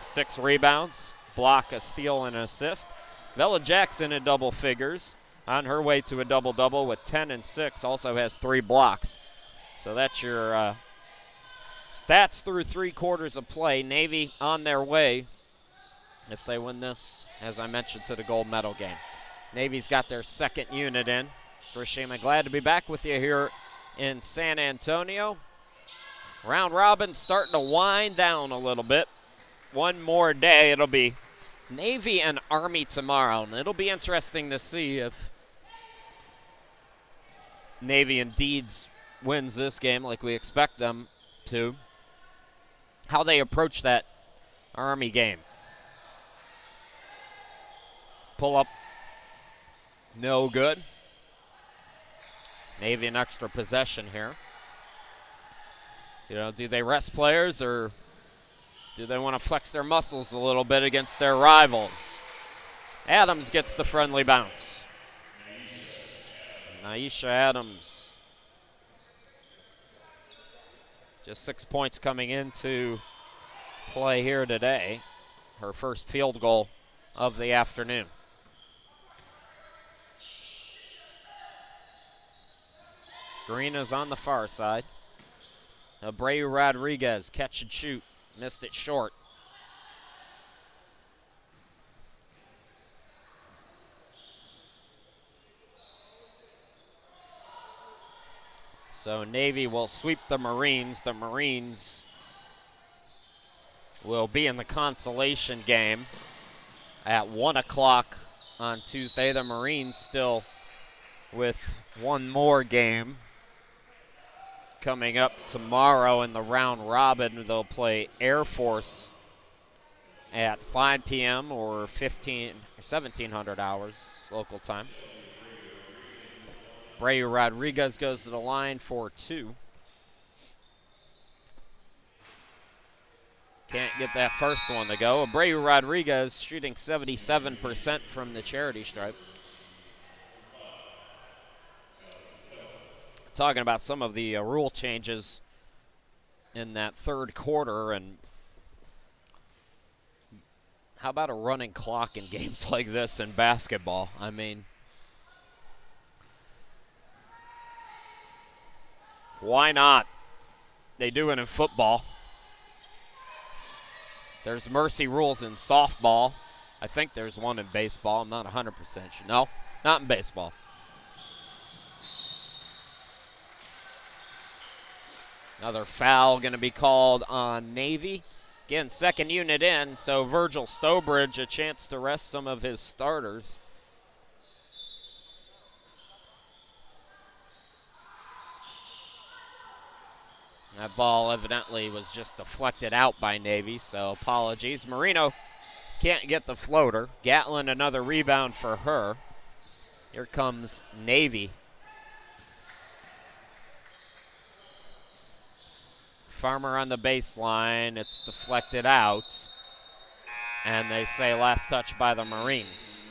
6 rebounds, block, a steal, and an assist. Bella Jackson in double figures, on her way to a double-double with 10 and 6, also has 3 blocks. So that's your stats through 3 quarters of play. Navy on their way, if they win this, as I mentioned, to the gold medal game. Navy's got their 2nd unit in. Chris Shaman, glad to be back with you here in San Antonio. Round robin starting to wind down a little bit. One more day, it'll be Navy and Army tomorrow, and it'll be interesting to see if Navy indeed wins this game like we expect them to, how they approach that Army game. Pull up, no good. Navy an extra possession here. You know, do they rest players, or do they want to flex their muscles a little bit against their rivals? Adams gets the friendly bounce. Naisha Adams. Just 6 points coming into play here today. Her first field goal of the afternoon. Green is on the far side. Abreu Rodriguez, catch and shoot. Missed it short. So Navy will sweep the Marines. The Marines will be in the consolation game at 1 o'clock on Tuesday. The Marines still with one more game coming up tomorrow in the round robin. They'll play Air Force at 5 p.m. or 1700 hours local time. Abreu Rodriguez goes to the line for 2. Can't get that first one to go. Abreu Rodriguez shooting 77% from the charity stripe. Talking about some of the rule changes in that third quarter. And how about a running clock in games like this in basketball? I mean, why not? They do it in football. There's mercy rules in softball. I think there's one in baseball. I'm not 100% sure. No, not in baseball. Another foul going to be called on Navy. Again, second unit in, so Virgil Stobridge a chance to rest some of his starters. That ball evidently was just deflected out by Navy, so apologies. Marino can't get the floater. Gatlin another rebound for her. Here comes Navy. Farmer on the baseline. It's deflected out. And they say last touch by the Marines.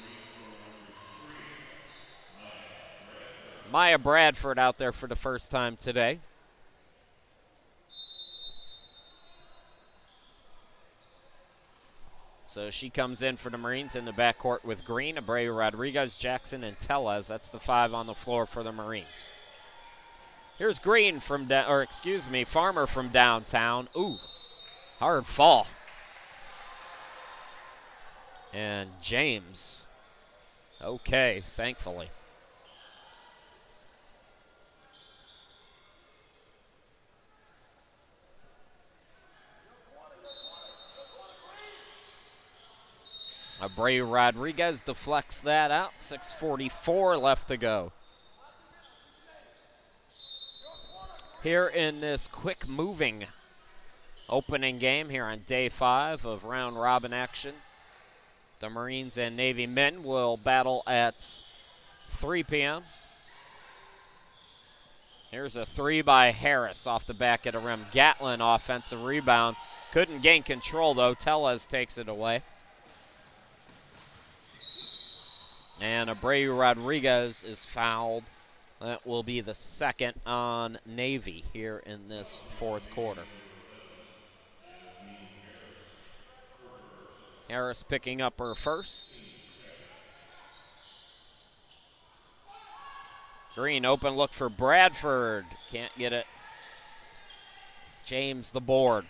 Maya Bradford out there for the first time today. So she comes in for the Marines in the backcourt with Green, Abreu, Rodriguez, Jackson, and Tellez. That's the 5 on the floor for the Marines. Here's Green from, Farmer from downtown. Ooh, hard fall. And James, okay, thankfully. Abreu Rodriguez deflects that out. 6:44 left to go. Here in this quick moving opening game here on day 5 of round robin action. The Marines and Navy men will battle at 3 p.m. Here's a 3 by Harris off the back of the rim. Gatlin offensive rebound. Couldn't gain control though. Tellez takes it away. And Abreu Rodriguez is fouled. That will be the second on Navy here in this fourth quarter. Harris picking up her first. Green, open look for Bradford. Can't get it. James the board.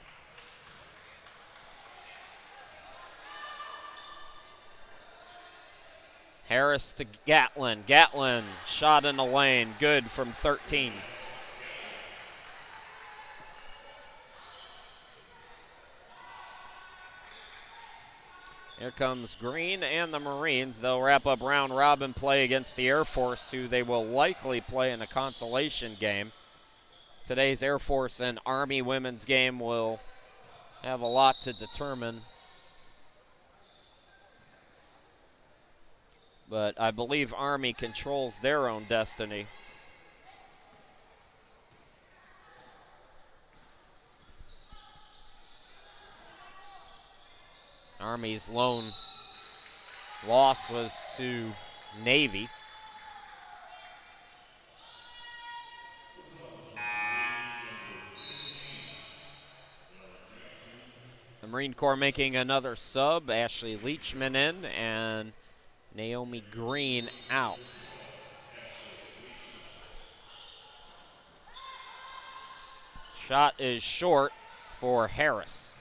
Harris to Gatlin. Gatlin, shot in the lane, good from 13. Here comes Green and the Marines. They'll wrap up round robin play against the Air Force, who they will likely play in a consolation game. Today's Air Force and Army women's game will have a lot to determine. But I believe Army controls their own destiny. Army's lone loss was to Navy. The Marine Corps making another sub. Ashley Leachman in and Naomi Green out. Shot is short for Harris.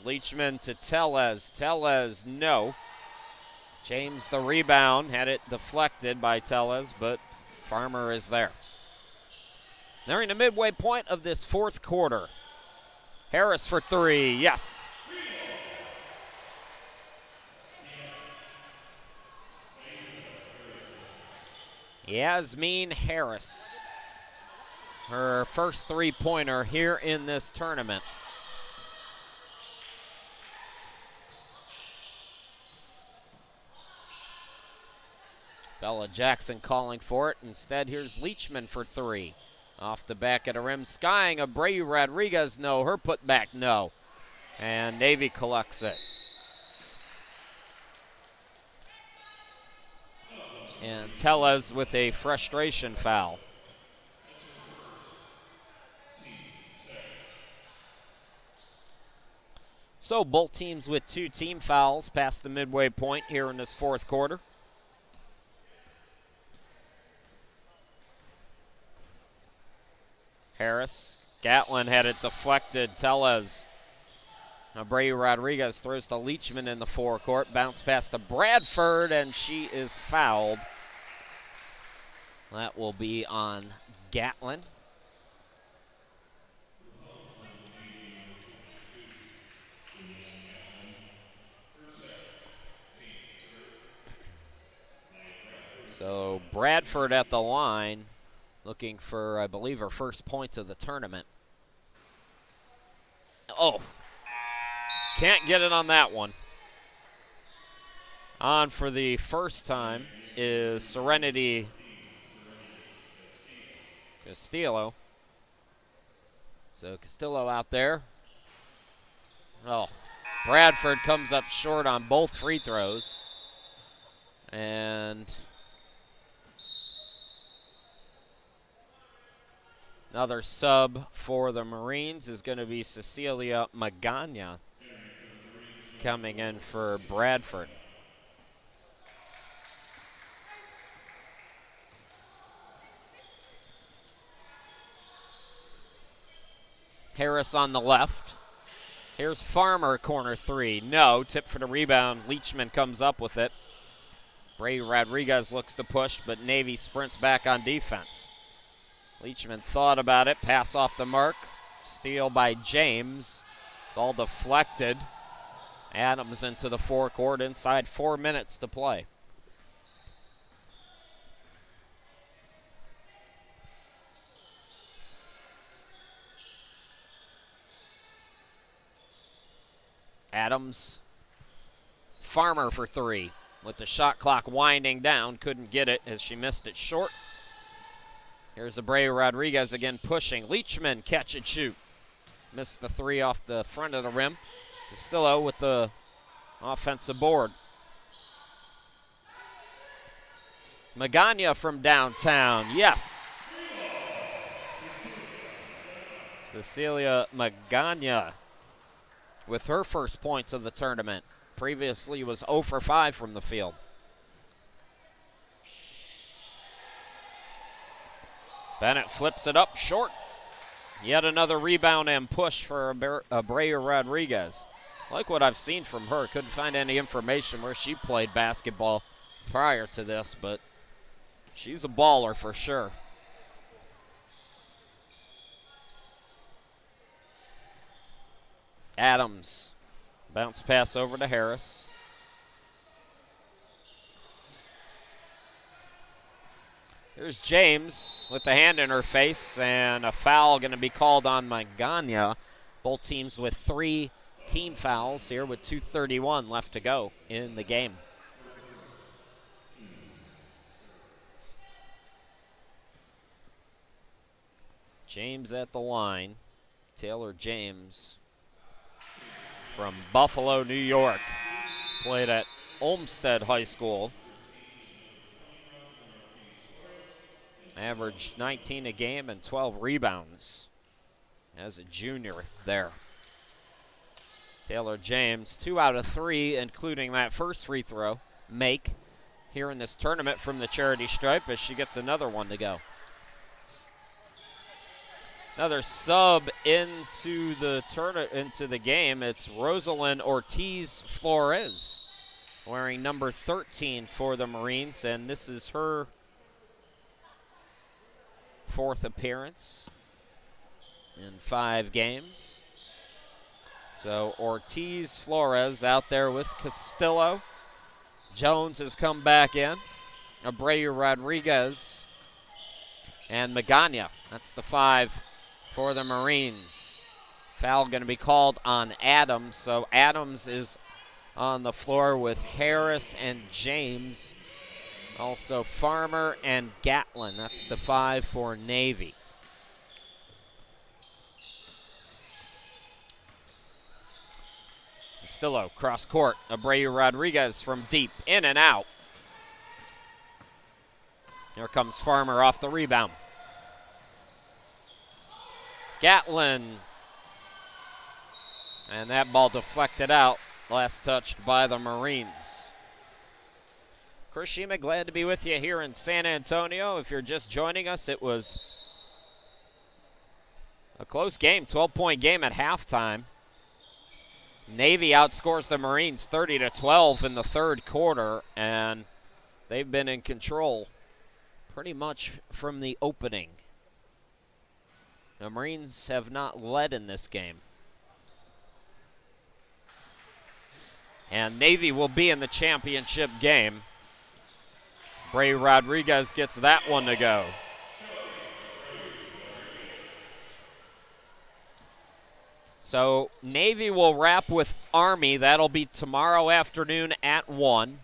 Leachman to Tellez. Tellez, no. James the rebound. Had it deflected by Tellez, but Farmer is there. They're in the midway point of this fourth quarter. Harris for 3, yes. Yasmin Harris. Her first three-pointer here in this tournament. Bella Jackson calling for it. Instead, here's Leachman for 3. Off the back of the rim, skying. Abreu Rodriguez, no. Her putback, no. And Navy collects it. And Tellez with a frustration foul. So both teams with 2 team fouls past the midway point here in this fourth quarter. Harris, Gatlin had it deflected. Tellez. Abreu Rodriguez throws to Leachman in the forecourt. Bounce pass to Bradford, and she is fouled. That will be on Gatlin. So Bradford at the line, looking for, I believe, her first points of the tournament. Oh, can't get it on that one. On for the first time is Serenity Castillo. So Castillo out there. Oh, Bradford comes up short on both free throws. And another sub for the Marines is going to be Cecilia Magana coming in for Bradford. Harris on the left. Here's Farmer, corner 3. No, tip for the rebound. Leachman comes up with it. Bray Rodriguez looks to push, but Navy sprints back on defense. Leachman thought about it, pass off the mark. Steal by James. Ball deflected. Adams into the forecourt inside 4 minutes to play. Adams, Farmer for 3. With the shot clock winding down, couldn't get it as she missed it short. Here's Abreu Rodriguez again pushing. Leachman, catch and shoot. Missed the 3 off the front of the rim. Castillo with the offensive board. Magana from downtown, yes. Cecilia Magana with her first points of the tournament. Previously was 0 for 5 from the field. Bennett flips it up short. Yet another rebound and push for Abreu Rodriguez. Like what I've seen from her. Couldn't find any information where she played basketball prior to this, but she's a baller for sure. Adams, bounce pass over to Harris. Here's James with the hand in her face, and a foul going to be called on Magana. Both teams with 3 team fouls here with 2:31 left to go in the game. James at the line. Taylor James from Buffalo, New York. Played at Olmsted High School. Averaged 19 a game and 12 rebounds as a junior there. Taylor James, 2 out of 3, including that first free throw, make here in this tournament from the charity stripe as she gets another one to go. Another sub into the game. It's Rosalind Ortiz Flores wearing number 13 for the Marines, and this is her 4th appearance in 5 games. So Ortiz Flores out there with Castillo. Jones has come back in. Abreu Rodriguez and Magana. That's the 5 for the Marines. Foul going to be called on Adams. So Adams is on the floor with Harris and James. Also Farmer and Gatlin. That's the 5 for Navy. Castillo, cross court. Abreu Rodriguez from deep, in and out. Here comes Farmer off the rebound. Gatlin And that ball deflected out, last touched by the Marines. Chris Shima, glad to be with you here in San Antonio. If you're just joining us, it was a close game, 12-point game at halftime. Navy outscores the Marines 30-12 in the third quarter, and they've been in control pretty much from the opening. The Marines have not led in this game. And Navy will be in the championship game. Bray Rodriguez gets that one to go. So Navy will wrap with Army. That'll be tomorrow afternoon at 1.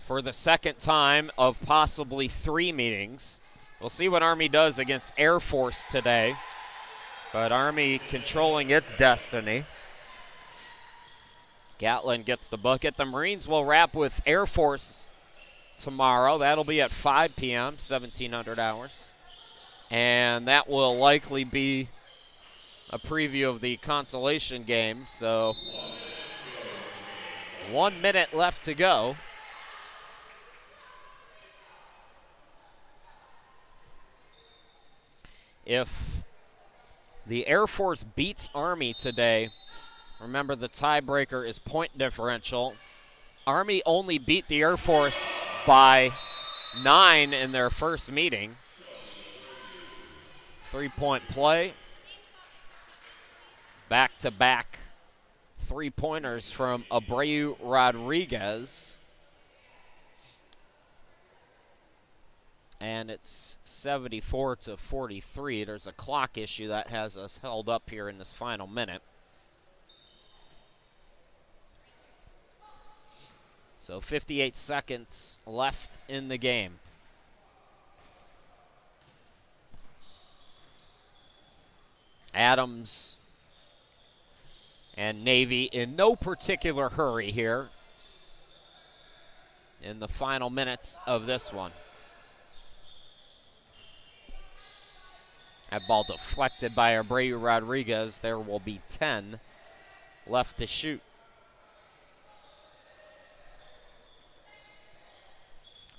For the second time of possibly 3 meetings. We'll see what Army does against Air Force today. But Army controlling its destiny. Gatlin gets the bucket. The Marines will wrap with Air Force tomorrow. That'll be at 5 p.m., 1700 hours. And that will likely be a preview of the consolation game. So 1 minute left to go. If the Air Force beats Army today, remember the tiebreaker is point differential. Army only beat the Air Force by 9 in their first meeting. 3-point play. Back-to-back 3-pointers from Abreu Rodriguez. And it's 74-43. There's a clock issue that has us held up here in this final minute. So 58 seconds left in the game. Adams and Navy in no particular hurry here in the final minutes of this one. That ball deflected by Abreu Rodriguez. There will be 10 left to shoot.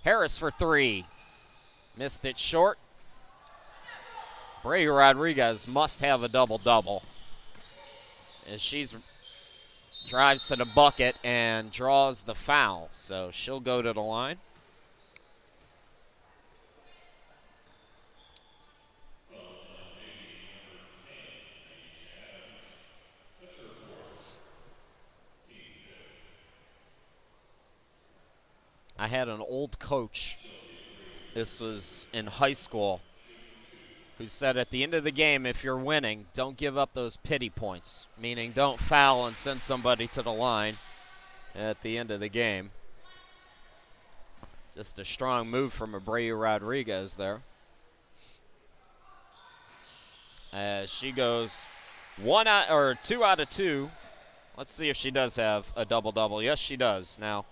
Harris for 3. Missed it short. Abreu Rodriguez must have a double-double as she drives to the bucket and draws the foul. So she'll go to the line. I had an old coach, this was in high school, who said at the end of the game, if you're winning, don't give up those pity points, meaning don't foul and send somebody to the line at the end of the game. Just a strong move from Abreu Rodriguez there. As she goes 2 out of 2. Let's see if she does have a double-double. Yes, she does. Now,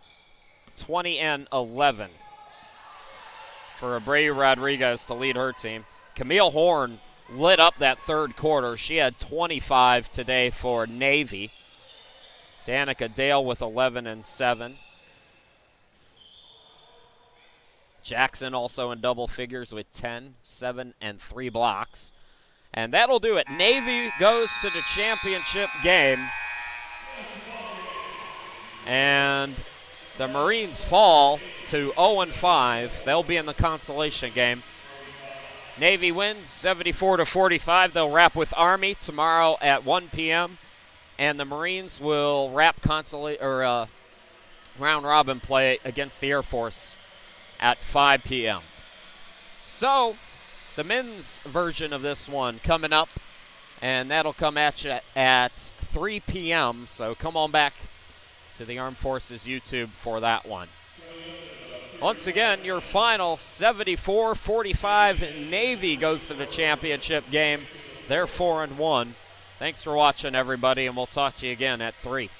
20 and 11 for Abreu Rodriguez to lead her team. Camille Horn lit up that third quarter. She had 25 today for Navy. Danica Dale with 11 and 7. Jackson also in double figures with 10, 7, and 3 blocks. And that'll do it. Navy goes to the championship game. And the Marines fall to 0-5. They'll be in the consolation game. Navy wins 74-45. They'll wrap with Army tomorrow at 1 p.m. And the Marines will wrap round robin play against the Air Force at 5 p.m. So the men's version of this one coming up, and that'll come at you at 3 p.m. So come on back to the Armed Forces YouTube for that one. Once again, your final 74-45. Navy goes to the championship game. They're 4-1. Thanks for watching, everybody, and we'll talk to you again at 3.